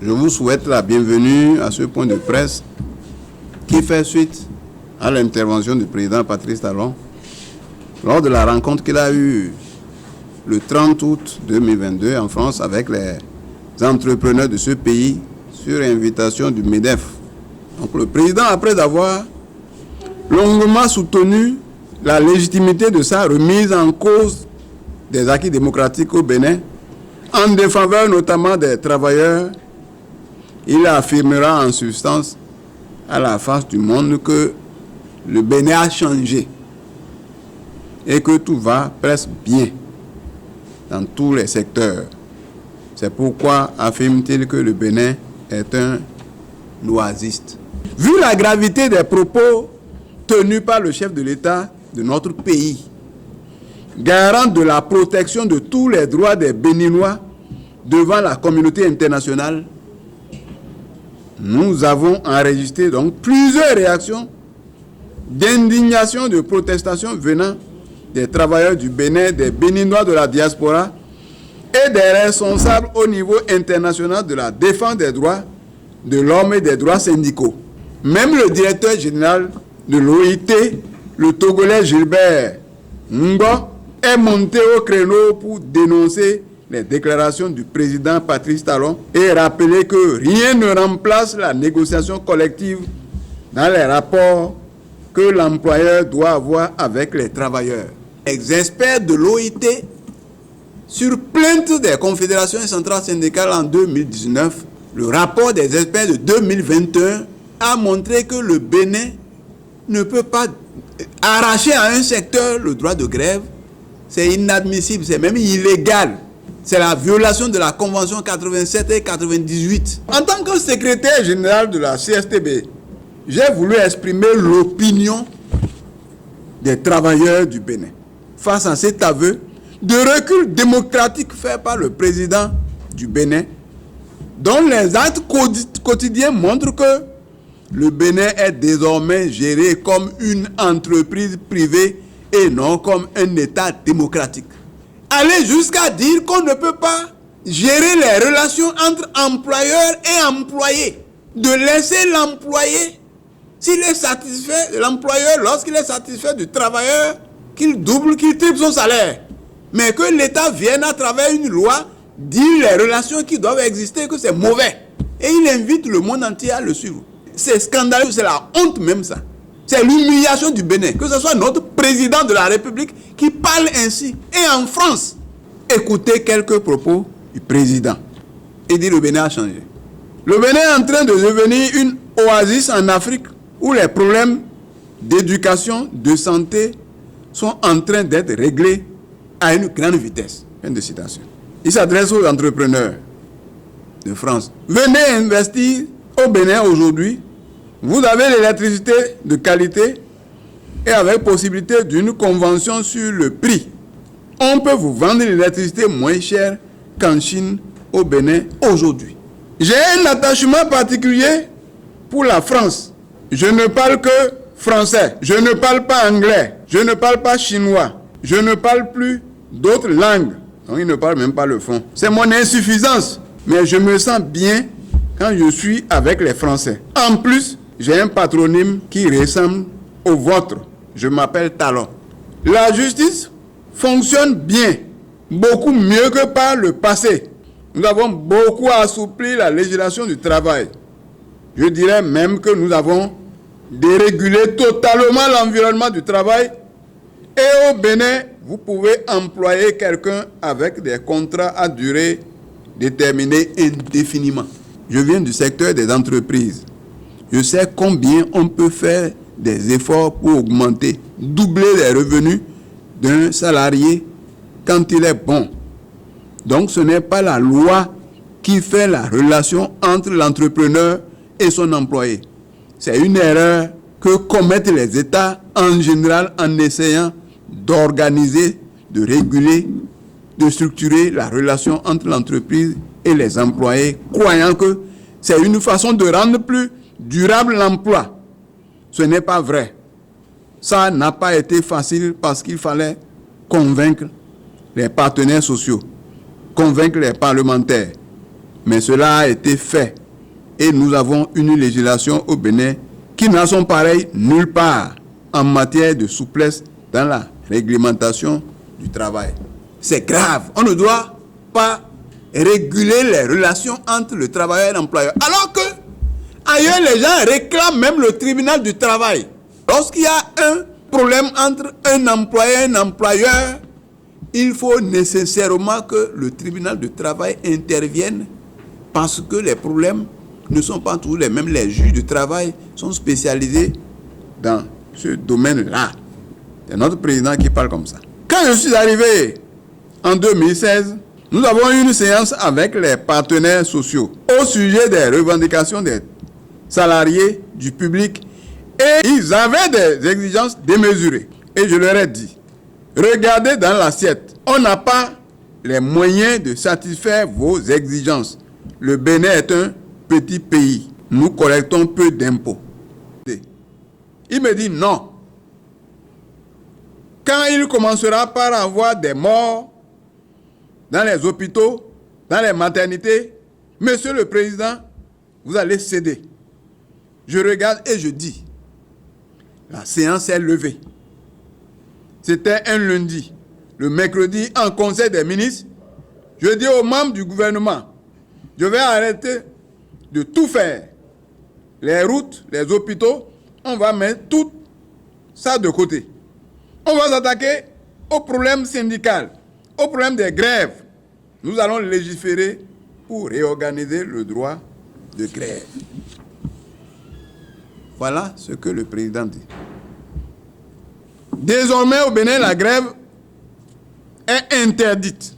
Je vous souhaite la bienvenue à ce point de presse qui fait suite à l'intervention du président Patrice Talon lors de la rencontre qu'il a eue le 30 août 2022 en France avec les entrepreneurs de ce pays sur invitation du MEDEF. Donc le président, après avoir longuement soutenu la légitimité de sa remise en cause des acquis démocratiques au Bénin, en défaveur notamment des travailleurs, il affirmera en substance à la face du monde que le Bénin a changé et que tout va presque bien dans tous les secteurs. C'est pourquoi affirme-t-il que le Bénin est un oasiste. Vu la gravité des propos tenus par le chef de l'État de notre pays, garant de la protection de tous les droits des Béninois devant la communauté internationale, nous avons enregistré donc plusieurs réactions d'indignation, de protestation venant des travailleurs du Bénin, des Béninois de la diaspora et des responsables au niveau international de la défense des droits de l'homme et des droits syndicaux. Même le directeur général de l'OIT, le Togolais Gilbert Ngo, est monté au créneau pour dénoncer les déclarations du président Patrice Talon et rappeler que rien ne remplace la négociation collective dans les rapports que l'employeur doit avoir avec les travailleurs. Les experts de l'OIT, sur plainte des confédérations centrales syndicales en 2019, le rapport des experts de 2021 a montré que le Bénin ne peut pas arracher à un secteur le droit de grève. C'est inadmissible, c'est même illégal. C'est la violation de la Convention 87 et 98. En tant que secrétaire général de la CSTB, j'ai voulu exprimer l'opinion des travailleurs du Bénin face à cet aveu de recul démocratique fait par le président du Bénin, dont les actes quotidiens montrent que le Bénin est désormais géré comme une entreprise privée et non comme un État démocratique. Aller jusqu'à dire qu'on ne peut pas gérer les relations entre employeurs et employés, de laisser l'employé, s'il est satisfait de l'employeur, lorsqu'il est satisfait du travailleur, qu'il double, qu'il triple son salaire. Mais que l'État vienne à travers une loi dire les relations qui doivent exister, que c'est mauvais. Et il invite le monde entier à le suivre. C'est scandaleux, c'est la honte même ça. C'est l'humiliation du Bénin, que ce soit notre président de la République qui parle ainsi. Et en France, écoutez quelques propos du président. Il dit le Bénin a changé. Le Bénin est en train de devenir une oasis en Afrique où les problèmes d'éducation, de santé sont en train d'être réglés à une grande vitesse. Fin de citation. Il s'adresse aux entrepreneurs de France. Venez investir au Bénin aujourd'hui. Vous avez l'électricité de qualité et avec possibilité d'une convention sur le prix. On peut vous vendre l'électricité moins chère qu'en Chine, au Bénin, aujourd'hui. J'ai un attachement particulier pour la France. Je ne parle que français. Je ne parle pas anglais. Je ne parle pas chinois. Je ne parle plus d'autres langues. Donc, il ne parle même pas le fond. C'est mon insuffisance. Mais je me sens bien quand je suis avec les Français. En plus, j'ai un patronyme qui ressemble au vôtre. Je m'appelle Talon. La justice fonctionne bien, beaucoup mieux que par le passé. Nous avons beaucoup assoupli la législation du travail. Je dirais même que nous avons dérégulé totalement l'environnement du travail. Et au Bénin, vous pouvez employer quelqu'un avec des contrats à durée déterminée indéfiniment. Je viens du secteur des entreprises. Je sais combien on peut faire des efforts pour augmenter, doubler les revenus d'un salarié quand il est bon. Donc ce n'est pas la loi qui fait la relation entre l'entrepreneur et son employé. C'est une erreur que commettent les États en général en essayant d'organiser, de réguler, de structurer la relation entre l'entreprise et les employés, croyant que c'est une façon de rendre plus durable l'emploi. Ce n'est pas vrai. Ça n'a pas été facile parce qu'il fallait convaincre les partenaires sociaux, convaincre les parlementaires, Mais cela a été fait. Et nous avons une législation au Bénin qui n'a son pareil nulle part en matière de souplesse dans la réglementation du travail. C'est grave. On ne doit pas réguler les relations entre le travailleur et l'employeur. Alors que ailleurs, les gens réclament même le tribunal du travail. Lorsqu'il y a un problème entre un employé et un employeur, il faut nécessairement que le tribunal du travail intervienne parce que les problèmes ne sont pas tous les mêmes. Les juges du travail sont spécialisés dans ce domaine-là. C'est notre président qui parle comme ça. Quand je suis arrivé en 2016, nous avons eu une séance avec les partenaires sociaux au sujet des revendications des salariés du public et ils avaient des exigences démesurées. Et je leur ai dit, regardez dans l'assiette, on n'a pas les moyens de satisfaire vos exigences. Le Bénin est un petit pays. Nous collectons peu d'impôts. Il me dit non. Quand il commencera par avoir des morts dans les hôpitaux, dans les maternités, Monsieur le Président, vous allez céder. Je regarde et je dis, la séance est levée. C'était un lundi. Le mercredi, en conseil des ministres, je dis aux membres du gouvernement, je vais arrêter de tout faire. Les routes, les hôpitaux, on va mettre tout ça de côté. On va s'attaquer au problème syndical, au problème des grèves. Nous allons légiférer pour réorganiser le droit de grève. Voilà ce que le président dit. Désormais, au Bénin, la grève est interdite.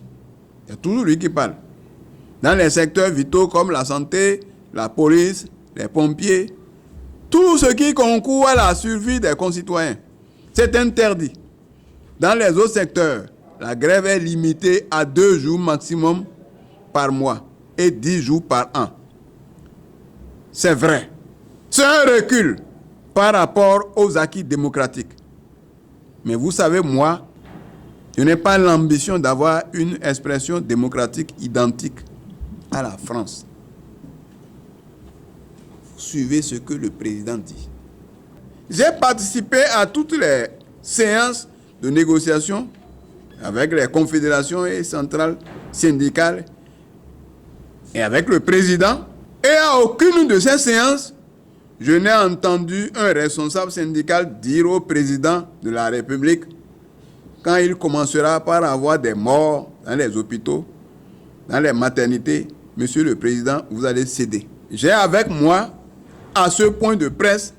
C'est toujours lui qui parle. Dans les secteurs vitaux comme la santé, la police, les pompiers, tout ce qui concourt à la survie des concitoyens, c'est interdit. Dans les autres secteurs, la grève est limitée à 2 jours maximum par mois et 10 jours par an. C'est vrai. C'est un recul par rapport aux acquis démocratiques. Mais vous savez, moi, je n'ai pas l'ambition d'avoir une expression démocratique identique à la France. Vous suivez ce que le président dit. J'ai participé à toutes les séances de négociation avec les confédérations et centrales syndicales et avec le président. Et à aucune de ces séances, je n'ai entendu un responsable syndical dire au président de la République, quand il commencera par avoir des morts dans les hôpitaux, dans les maternités, Monsieur le Président, vous allez céder. J'ai avec moi, à ce point de presse,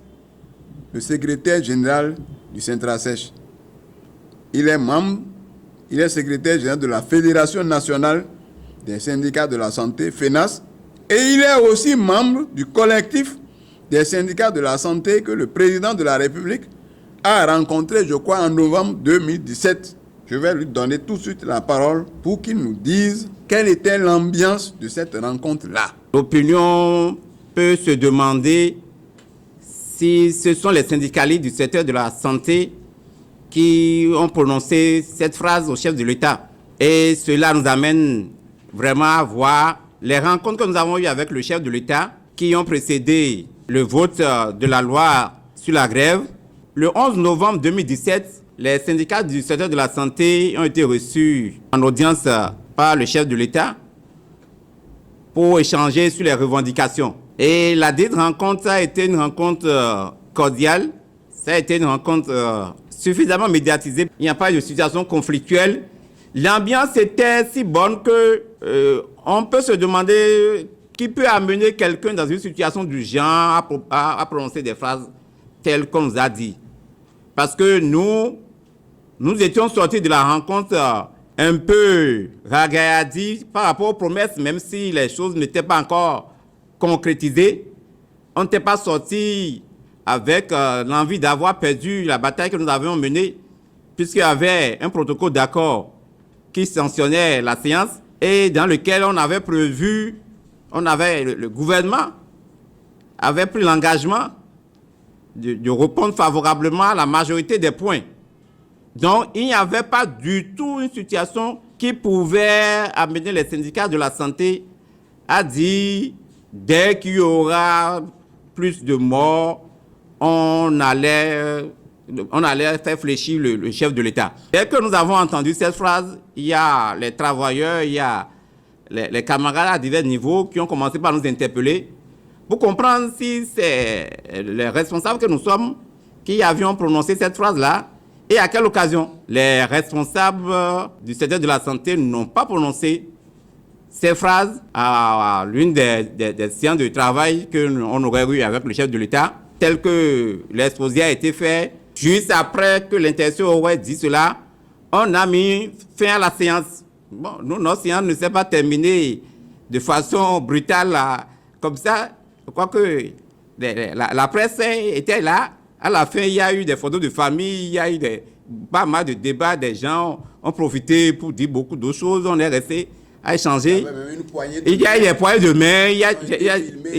le secrétaire général du Centrasèche. Il est secrétaire général de la Fédération nationale des syndicats de la santé, FENAS, et il est aussi membre du collectif des syndicats de la santé que le président de la République a rencontré, je crois, en novembre 2017. Je vais lui donner tout de suite la parole pour qu'il nous dise quelle était l'ambiance de cette rencontre-là. L'opinion peut se demander si ce sont les syndicalistes du secteur de la santé qui ont prononcé cette phrase au chef de l'État. Et cela nous amène vraiment à voir les rencontres que nous avons eues avec le chef de l'État qui ont précédé le vote de la loi sur la grève. Le 11 novembre 2017, les syndicats du secteur de la santé ont été reçus en audience par le chef de l'État pour échanger sur les revendications. Et la dite rencontre a été une rencontre cordiale, ça a été une rencontre suffisamment médiatisée. Il n'y a pas de situation conflictuelle. L'ambiance était si bonne que on peut se demander qui peut amener quelqu'un dans une situation du genre à prononcer des phrases telles qu'on nous a dit. Parce que nous étions sortis de la rencontre un peu ragaillardis par rapport aux promesses, même si les choses n'étaient pas encore concrétisées. On n'était pas sortis avec l'envie d'avoir perdu la bataille que nous avions menée, puisqu'il y avait un protocole d'accord qui sanctionnait la séance et dans lequel on avait prévu, le gouvernement avait pris l'engagement de répondre favorablement à la majorité des points. Donc, il n'y avait pas du tout une situation qui pouvait amener les syndicats de la santé a dit dès qu'il y aura plus de morts, on allait faire fléchir le chef de l'État. Dès que nous avons entendu cette phrase, il y a les travailleurs, il y a les camarades à divers niveaux qui ont commencé par nous interpeller pour comprendre si c'est les responsables que nous sommes qui avions prononcé cette phrase-là et à quelle occasion. Les responsables du secteur de la santé n'ont pas prononcé ces phrases à l'une des séances de travail qu'on aurait eu avec le chef de l'État, tel que l'exposé a été fait. Juste après que l'intervention aurait dit cela, on a mis fin à la séance. Bon, nous, notre séance ne s'est pas terminée de façon brutale comme ça. Je crois que la presse était là. À la fin, il y a eu des photos de famille, il y a eu pas mal de débats. Des gens ont profité pour dire beaucoup d'autres choses. On est resté à échanger. Il y a des poignées de main, il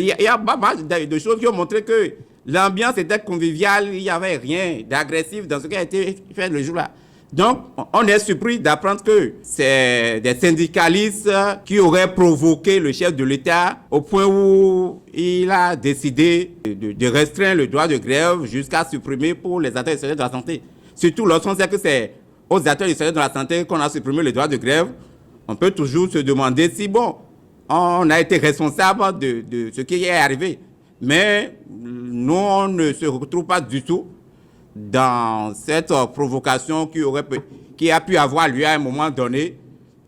y a pas mal de choses qui ont montré que l'ambiance était conviviale, il n'y avait rien d'agressif dans ce qui a été fait le jour-là. Donc, on est surpris d'apprendre que c'est des syndicalistes qui auraient provoqué le chef de l'État au point où il a décidé de restreindre le droit de grève jusqu'à supprimer pour les acteurs du secteur de la santé. Surtout lorsqu'on sait que c'est aux acteurs du secteur de la santé qu'on a supprimé le droit de grève, on peut toujours se demander si, bon, on a été responsable de ce qui est arrivé. Mais nous, on ne se retrouve pas du tout dans cette provocation qui a pu avoir lieu à un moment donné,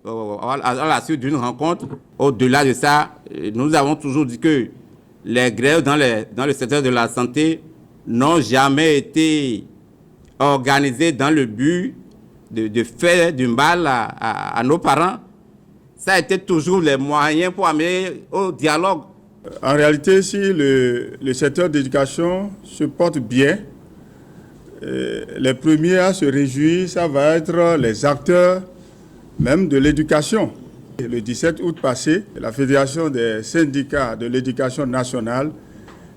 à la suite d'une rencontre. Au-delà de ça, nous avons toujours dit que les grèves dans le secteur de la santé n'ont jamais été organisées dans le but de faire du mal à nos parents. Ça a été toujours les moyens pour amener au dialogue. En réalité, si le secteur d'éducation se porte bien, les premiers à se réjouir, ça va être les acteurs même de l'éducation. Le 17 août passé, la Fédération des syndicats de l'éducation nationale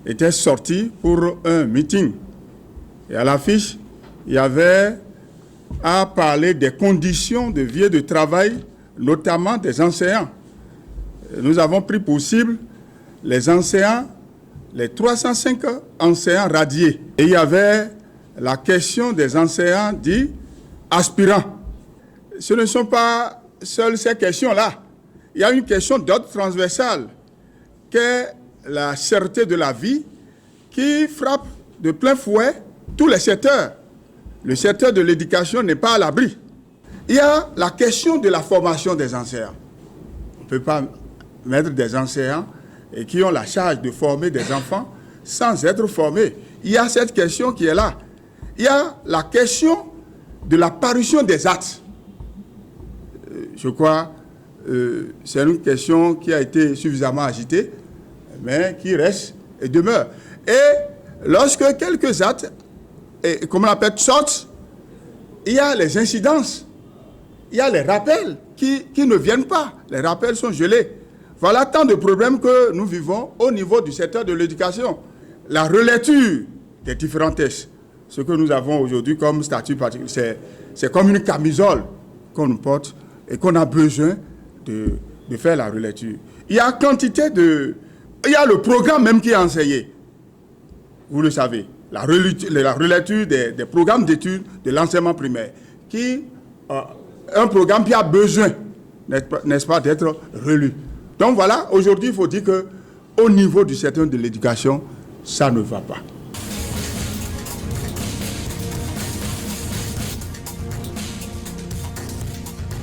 était sortie pour un meeting. Et à l'affiche, il y avait à parler des conditions de vie et de travail, notamment des enseignants. Nous avons pris pour cible les enseignants, les 305 enseignants radiés. Et il y avait la question des enseignants dits aspirants. Ce ne sont pas seules ces questions-là. Il y a une question d'ordre transversal, qu'est la cherté de la vie, qui frappe de plein fouet tous les secteurs. Le secteur de l'éducation n'est pas à l'abri. Il y a la question de la formation des enseignants. On ne peut pas mettre des enseignants et qui ont la charge de former des enfants sans être formés. Il y a cette question qui est là. Il y a la question de la parution des actes. Je crois que c'est une question qui a été suffisamment agitée, mais qui reste et demeure. Et lorsque quelques actes, comme on l'appelle, sortent, il y a les incidences, il y a les rappels qui ne viennent pas. Les rappels sont gelés. Voilà tant de problèmes que nous vivons au niveau du secteur de l'éducation. La relecture des différents textes, ce que nous avons aujourd'hui comme statut particulier, c'est comme une camisole qu'on nous porte et qu'on a besoin de faire la relecture. Il y a il y a le programme même qui est enseigné. Vous le savez, la relecture des programmes d'études de l'enseignement primaire, un programme qui a besoin, n'est-ce pas, d'être relu. Donc voilà, aujourd'hui, il faut dire qu'au niveau du secteur de l'éducation, ça ne va pas.